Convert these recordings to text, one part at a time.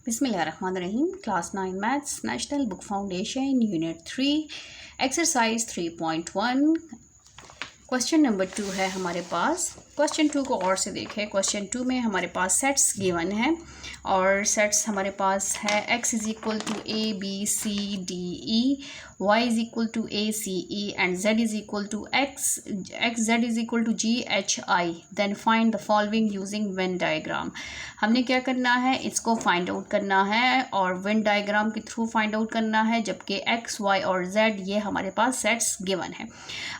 बिस्मिल्लाहिर्रहमानिर्रहीम। Class 9 maths national book foundation unit 3 exercise 3.1 question number 2 है हमारे पास। क्वेश्चन 2 को और से देखें। क्वेश्चन 2 में हमारे पास सेट्स गिवन है और सेट्स हमारे पास है x is equal to A B C D E, y is equal to A C E and z is equal to X z is equal to G H I. Then find the following using Venn diagram. हमने क्या करना है, इसको find out करना है और Venn diagram के through find out करना है, जबकि x y और z ये हमारे पास सेट्स गिवन है।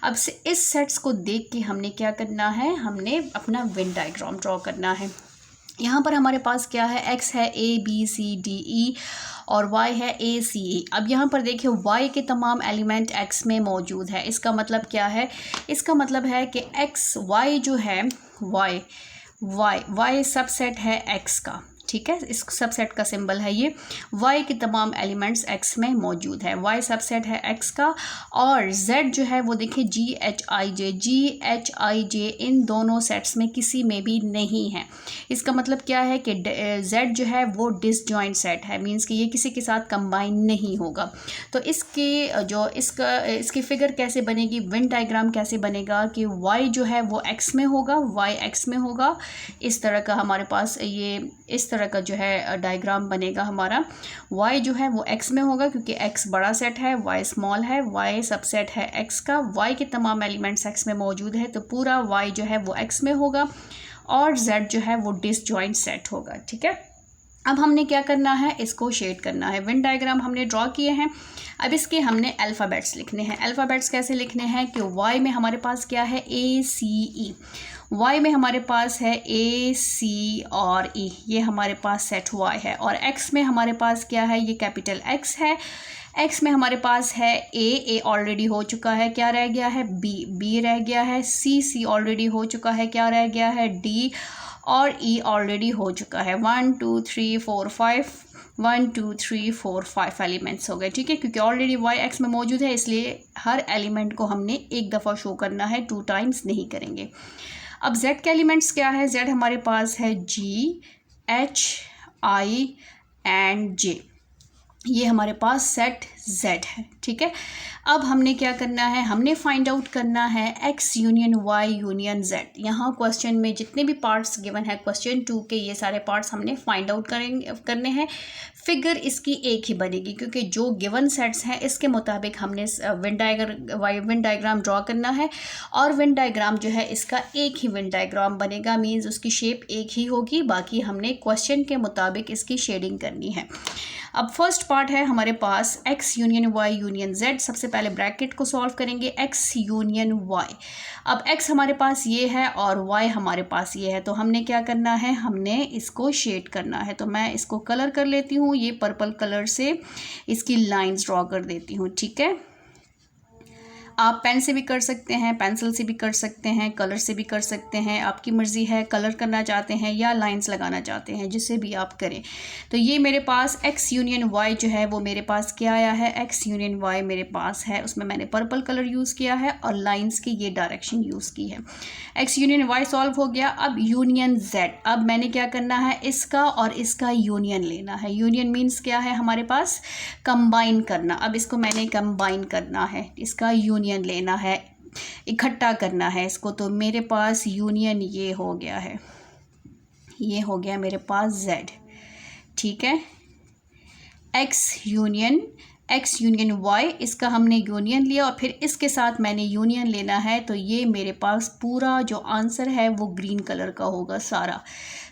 अब से इस सेट्स को देख के हमने क्या करना है, हमने अपना वेन डायग्राम ड्रॉ करना है। यहाँ पर हमारे पास क्या है, x है a b c d e और y है a c e। अब यहाँ पर देखिए y के तमाम एलिमेंट x में मौजूद है। इसका मतलब क्या है, इसका मतलब है कि x y जो है y सबसेट है x का, ठीक है। इस सबसेट का सिंबल है ये। y के तमाम एलिमेंट्स x में मौजूद है, y सबसेट है x का। और z जो है वो देखिए जी एच आई जे इन दोनों सेट्स में किसी में भी नहीं है। इसका मतलब क्या है कि z जो है वो डिसजॉइंट सेट है, मींस कि ये किसी के साथ कंबाइन नहीं होगा। तो इसकी फिगर कैसे बनेगी, वेन डायग्राम कैसे बनेगा कि y जो है वो x में होगा, y x में होगा। इस तरह का हमारे पास इस तरह का जो है डायग्राम बनेगा हमारा। y जो है वो x में होगा क्योंकि x बड़ा सेट है, y स्मॉल है, y सबसेट है x का। y के तमाम एलिमेंट्स x में मौजूद है तो पूरा y जो है वो x में होगा और z जो है वो डिसजॉइंट सेट होगा, ठीक है। अब हमने क्या करना है, इसको शेड करना है। वेन डायग्राम हमने ड्रॉ किए हैं। अब इसके हमने अल्फ़ाबेट्स लिखने हैं। अल्फ़ाबेट्स कैसे लिखने हैं कि y में हमारे पास क्या है, a c e। y में हमारे पास है a c और e, ये हमारे पास सेट y है। और x में हमारे पास क्या है, ये कैपिटल x है। x में हमारे पास है a ऑलरेडी हो चुका है, क्या रह गया है, b रह गया है। c ऑलरेडी हो चुका है, क्या रह गया है, d। और e ऑलरेडी हो चुका है। 1 2 3 4 5 1 2 3 4 5 एलिमेंट्स हो गए, ठीक है। क्योंकि ऑलरेडी y x में मौजूद है इसलिए हर एलिमेंट को हमने एक दफ़ा शो करना है, 2 टाइम्स नहीं करेंगे। अब z के एलिमेंट्स क्या है, z हमारे पास है g h i and j, ये हमारे पास सेट z है, ठीक है। अब हमने क्या करना है, हमने फाइंड आउट करना है x union y union z। यहाँ क्वेश्चन में जितने भी पार्ट्स गिवन है क्वेश्चन 2 के, ये सारे पार्ट्स हमने फाइंड आउट करने हैं। फिगर इसकी एक ही बनेगी क्योंकि जो गिवन सेट्स हैं इसके मुताबिक हमने वेन डायग्राम ड्रॉ करना है। और वेन डायग्राम जो है इसका एक ही वेन डायग्राम बनेगा, मीन्स उसकी शेप एक ही होगी। बाकी हमने क्वेश्चन के मुताबिक इसकी शेडिंग करनी है। अब फर्स्ट पार्ट है हमारे पास x union y union z। सबसे पहले ब्रैकेट को सॉल्व करेंगे, x यूनियन y। अब x हमारे पास ये है और y हमारे पास ये है, तो हमने क्या करना है, हमने इसको शेड करना है। तो मैं इसको कलर कर लेती हूँ, ये पर्पल कलर से इसकी लाइंस ड्रॉ कर देती हूँ, ठीक है। आप पेन से भी कर सकते हैं, पेंसिल से भी कर सकते हैं, कलर से भी कर सकते हैं, आपकी मर्ज़ी है। कलर करना चाहते हैं या लाइंस लगाना चाहते हैं, जिससे भी आप करें। तो ये मेरे पास x यूनियन y जो है वो मेरे पास क्या आया है, x यूनियन y मेरे पास है, उसमें मैंने पर्पल कलर यूज़ किया है और लाइंस की ये डायरेक्शन यूज़ की है। x यूनियन y सॉल्व हो गया। अब यूनियन z, अब मैंने क्या करना है, इसका और इसका यूनियन लेना है। यूनियन मीन्स क्या है हमारे पास, कंबाइन करना। अब इसको मैंने कंबाइन करना है, इसका यूनियन लेना है, इकट्ठा करना है इसको। तो मेरे पास यूनियन ये हो गया है, ये हो गया मेरे पास z, ठीक है। x यूनियन y, इसका हमने यूनियन लिया और फिर इसके साथ मैंने यूनियन लेना है। तो ये मेरे पास पूरा जो आंसर है वो ग्रीन कलर का होगा सारा।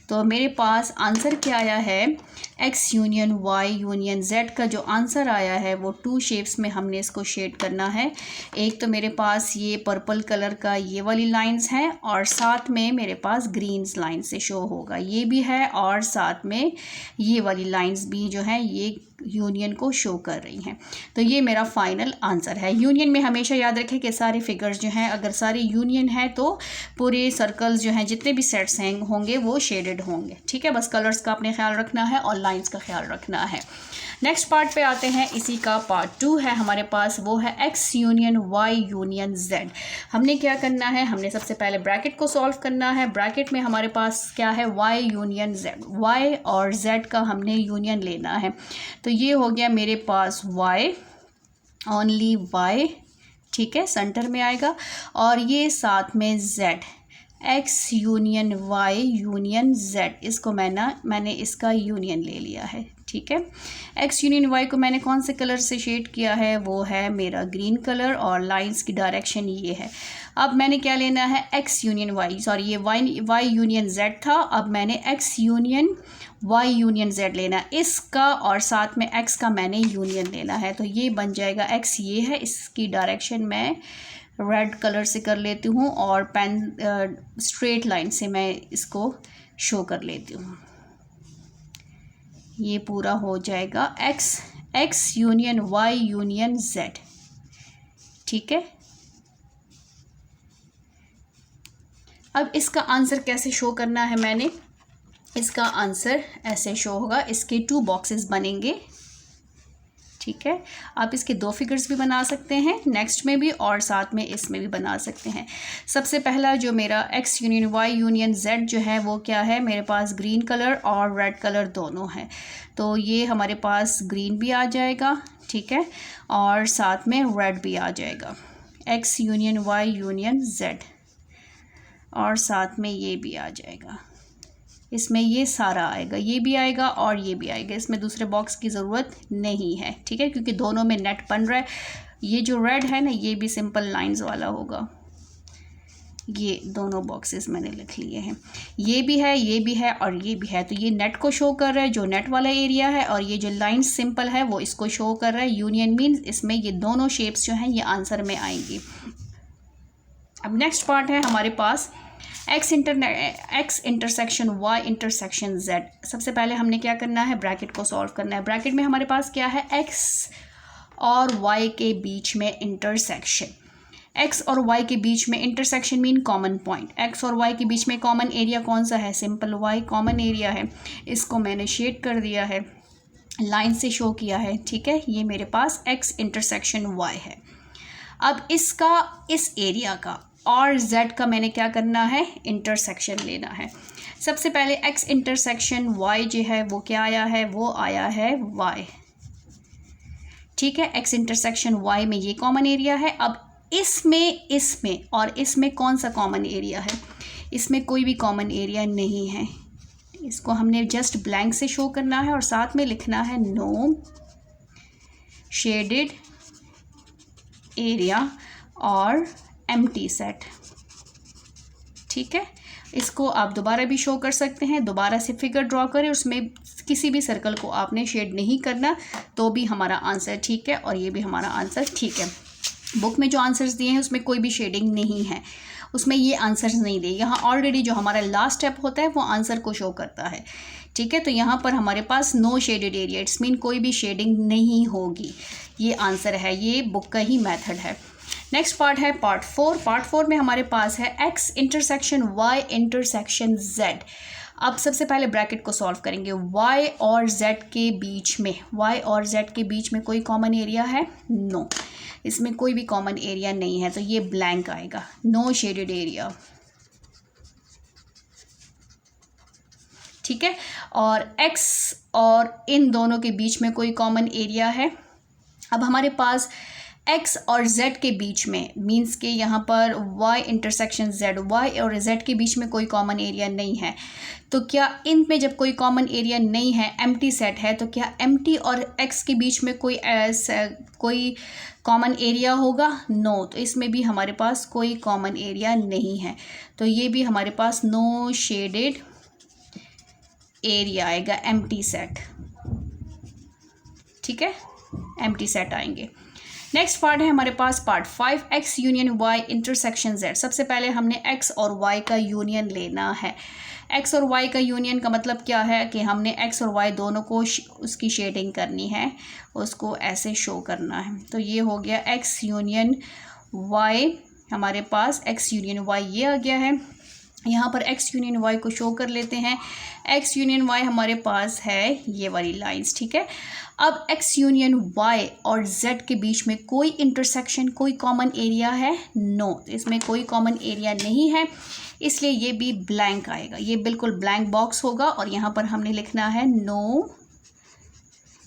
तो मेरे पास आंसर क्या आया है, x union y union z का जो आंसर आया है वो 2 शेप्स में हमने इसको शेड करना है। एक तो मेरे पास ये पर्पल कलर का ये वाली लाइंस हैं और साथ में मेरे पास ग्रीन्स लाइन से शो होगा, ये भी है। और साथ में ये वाली लाइंस भी जो हैं ये यूनियन को शो कर रही हैं। तो ये मेरा फाइनल आंसर है। यूनियन में हमेशा याद रखें कि सारे फिगर्स जो हैं अगर सारे यूनियन है तो पूरे सर्कल्स जो हैं जितने भी सेट्स हैं होंगे वो शेडेड शेड होंगे। ठीक है, बस कलर्स का अपने ख्याल रखना है और लाइंस का ख्याल रखना है। नेक्स्ट पार्ट पे आते हैं, इसी का पार्ट 2 है हमारे पास, वो है x union y union z। हमने क्या करना है, हमने सबसे पहले ब्रैकेट को सॉल्व करना है। ब्रैकेट में हमारे पास क्या है, y यूनियन z, y और z का हमने यूनियन लेना है। तो ये हो गया मेरे पास y, ओनली y, ठीक है, सेंटर में आएगा, और ये साथ में z, x union y union z, इसको मैंने इसका यूनियन ले लिया है। ठीक है, x यूनियन y को मैंने कौन से कलर से शेड किया है, वो है मेरा ग्रीन कलर, और लाइंस की डायरेक्शन ये है। अब मैंने क्या लेना है, x यूनियन y, सॉरी ये y यूनियन z था, अब मैंने x union y union z लेना है इसका, और साथ में x का मैंने यूनियन लेना है। तो ये बन जाएगा x, ये है, इसकी डायरेक्शन मैं रेड कलर से कर लेती हूँ, और पेन स्ट्रेट लाइन से मैं इसको शो कर लेती हूँ। ये पूरा हो जाएगा x union y union z। ठीक है, अब इसका आंसर कैसे शो करना है, मैंने इसका आंसर ऐसे शो होगा, इसके 2 बॉक्सेस बनेंगे। ठीक है, आप इसके 2 फिगर्स भी बना सकते हैं, नेक्स्ट में भी और साथ में इसमें भी बना सकते हैं। सबसे पहला जो मेरा x union y union z जो है वो क्या है, मेरे पास ग्रीन कलर और रेड कलर दोनों है, तो ये हमारे पास ग्रीन भी आ जाएगा। ठीक है, और साथ में रेड भी आ जाएगा, x union y union z, और साथ में ये भी आ जाएगा, इसमें ये सारा आएगा, ये भी आएगा और ये भी आएगा, इसमें दूसरे बॉक्स की ज़रूरत नहीं है। ठीक है, क्योंकि दोनों में नेट बन रहा है। ये जो रेड है ना, ये भी सिंपल लाइंस वाला होगा। ये दोनों बॉक्सेस मैंने लिख लिए हैं, ये भी है, ये भी है और ये भी है, तो ये नेट को शो कर रहा है, जो नेट वाला एरिया है, और ये जो लाइन सिंपल है वो इसको शो कर रहा है। यूनियन मीन्स इसमें ये दोनों शेप्स जो हैं ये आंसर में आएंगी। अब नेक्स्ट पार्ट है हमारे पास x intersection y intersection z। सबसे पहले हमने क्या करना है, ब्रैकेट को सॉल्व करना है। ब्रैकेट में हमारे पास क्या है, x और y के बीच में इंटरसेक्शन। x और y के बीच में intersection mean common point. x और y के बीच में कॉमन एरिया कौन सा है, सिंपल y कॉमन एरिया है। इसको मैंने शेड कर दिया है, लाइन से शो किया है। ठीक है, ये मेरे पास x इंटरसेक्शन y है। अब इसका, इस एरिया का और z का मैंने क्या करना है, इंटरसेक्शन लेना है। सबसे पहले x इंटरसेक्शन y जो है वो क्या आया है, वो आया है y। ठीक है, x इंटरसेक्शन y में ये कॉमन एरिया है। अब इसमें और इसमें कौन सा कॉमन एरिया है, इसमें कोई भी कॉमन एरिया नहीं है। इसको हमने जस्ट ब्लैंक से शो करना है और साथ में लिखना है नो शेडेड एरिया और एम्प्टी सेट। ठीक है, इसको आप दोबारा भी शो कर सकते हैं, दोबारा से फिगर ड्रॉ करें, उसमें किसी भी सर्कल को आपने शेड नहीं करना, तो भी हमारा आंसर ठीक है, और ये भी हमारा आंसर ठीक है। बुक में जो आंसर्स दिए हैं उसमें कोई भी शेडिंग नहीं है, उसमें ये आंसर्स नहीं दिए। यहाँ ऑलरेडी जो हमारा लास्ट स्टेप होता है वो आंसर को शो करता है। ठीक है, तो यहाँ पर हमारे पास no shaded area, it's mean कोई भी शेडिंग नहीं होगी, ये आंसर है, ये बुक का ही मेथड है। नेक्स्ट पार्ट है पार्ट 4। पार्ट 4 में हमारे पास है x intersection y intersection z। अब सबसे पहले ब्रैकेट को सॉल्व करेंगे। y और z के बीच में, y और z के बीच में कोई कॉमन एरिया है, नो, इसमें कोई भी कॉमन एरिया नहीं है, तो ये ब्लैंक आएगा, नो शेडेड एरिया। ठीक है, और x और इन दोनों के बीच में कोई कॉमन एरिया है। अब हमारे पास x और z के बीच में मीन्स के यहाँ पर y इंटरसेक्शन z, y और z के बीच में कोई कॉमन एरिया नहीं है, तो क्या इनमें जब कोई कॉमन एरिया नहीं है, एम्प्टी सेट है, तो क्या एम्प्टी और x के बीच में कोई कॉमन एरिया होगा, नो, तो इसमें भी हमारे पास कोई कॉमन एरिया नहीं है, तो ये भी हमारे पास नो शेडेड एरिया आएगा, एम्प्टी सेट। ठीक है, एम्प्टी सेट आएंगे। नेक्स्ट पार्ट है हमारे पास part 5, x union y intersection z। सबसे पहले हमने x और y का यूनियन लेना है। x और y का यूनियन का मतलब क्या है कि हमने x और y दोनों को उसकी शेडिंग करनी है, उसको ऐसे शो करना है। तो ये हो गया x यूनियन y, हमारे पास x यूनियन y ये आ गया है। यहाँ पर x यूनियन y को शो कर लेते हैं। x यूनियन y हमारे पास है ये वाली लाइंस, ठीक है। अब x यूनियन y और z के बीच में कोई इंटरसेक्शन, कोई कॉमन एरिया है? नो, इसमें कोई कॉमन एरिया नहीं है, इसलिए ये भी ब्लैंक आएगा, ये बिल्कुल ब्लैंक बॉक्स होगा। और यहाँ पर हमने लिखना है नो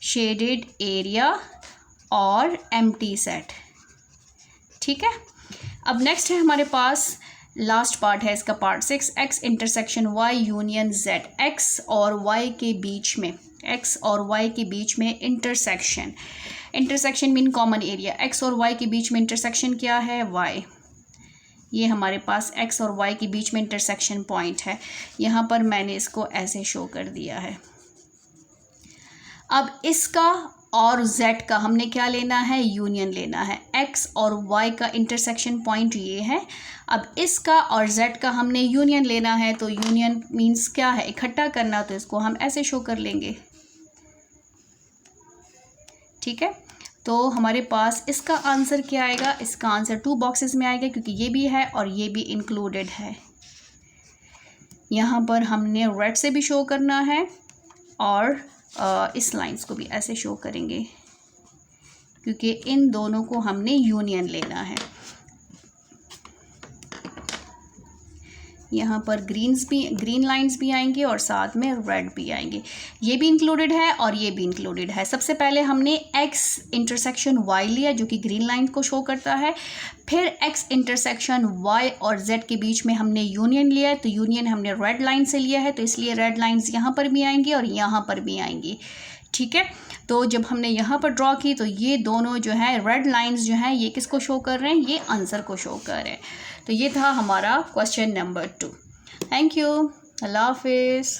शेडेड एरिया और एम्प्टी सेट, ठीक है। अब नेक्स्ट है हमारे पास लास्ट पार्ट है इसका, part 6, x intersection y union z। x और y के बीच में, x और y के बीच में intersection, intersection mean common area. x और y के बीच में इंटरसेक्शन क्या है? y। ये हमारे पास x और y के बीच में इंटरसेक्शन पॉइंट है। यहाँ पर मैंने इसको ऐसे शो कर दिया है। अब इसका और z का हमने क्या लेना है? यूनियन लेना है। x और y का इंटरसेक्शन पॉइंट ये है। अब इसका और z का हमने यूनियन लेना है, तो यूनियन मीन्स क्या है? इकट्ठा करना, तो इसको हम ऐसे शो कर लेंगे, ठीक है। तो हमारे पास इसका आंसर क्या आएगा? इसका आंसर 2 बॉक्सेस में आएगा, क्योंकि ये भी है और ये भी इंक्लूडेड है। यहाँ पर हमने रेड से भी शो करना है और इस लाइंस को भी ऐसे शो करेंगे, क्योंकि इन दोनों को हमने यूनियन लेना है। यहाँ पर ग्रीन लाइंस भी आएंगे और साथ में रेड भी आएंगे। ये भी इंक्लूडेड है और ये भी इंक्लूडेड है। सबसे पहले हमने x इंटरसेक्शन y लिया, जो कि ग्रीन लाइन को शो करता है। फिर x इंटरसेक्शन y और z के बीच में हमने यूनियन लिया है, तो यूनियन हमने रेड लाइन से लिया है, तो इसलिए रेड लाइंस यहाँ पर भी आएंगी और यहाँ पर भी आएंगी, ठीक है। तो जब हमने यहाँ पर ड्रॉ की, तो ये दोनों जो है रेड लाइंस जो हैं, ये किसको शो कर रहे हैं? ये आंसर को शो कर रहे हैं। तो ये था हमारा क्वेश्चन नंबर 2। थैंक यू, अल्लाह हाफिज़।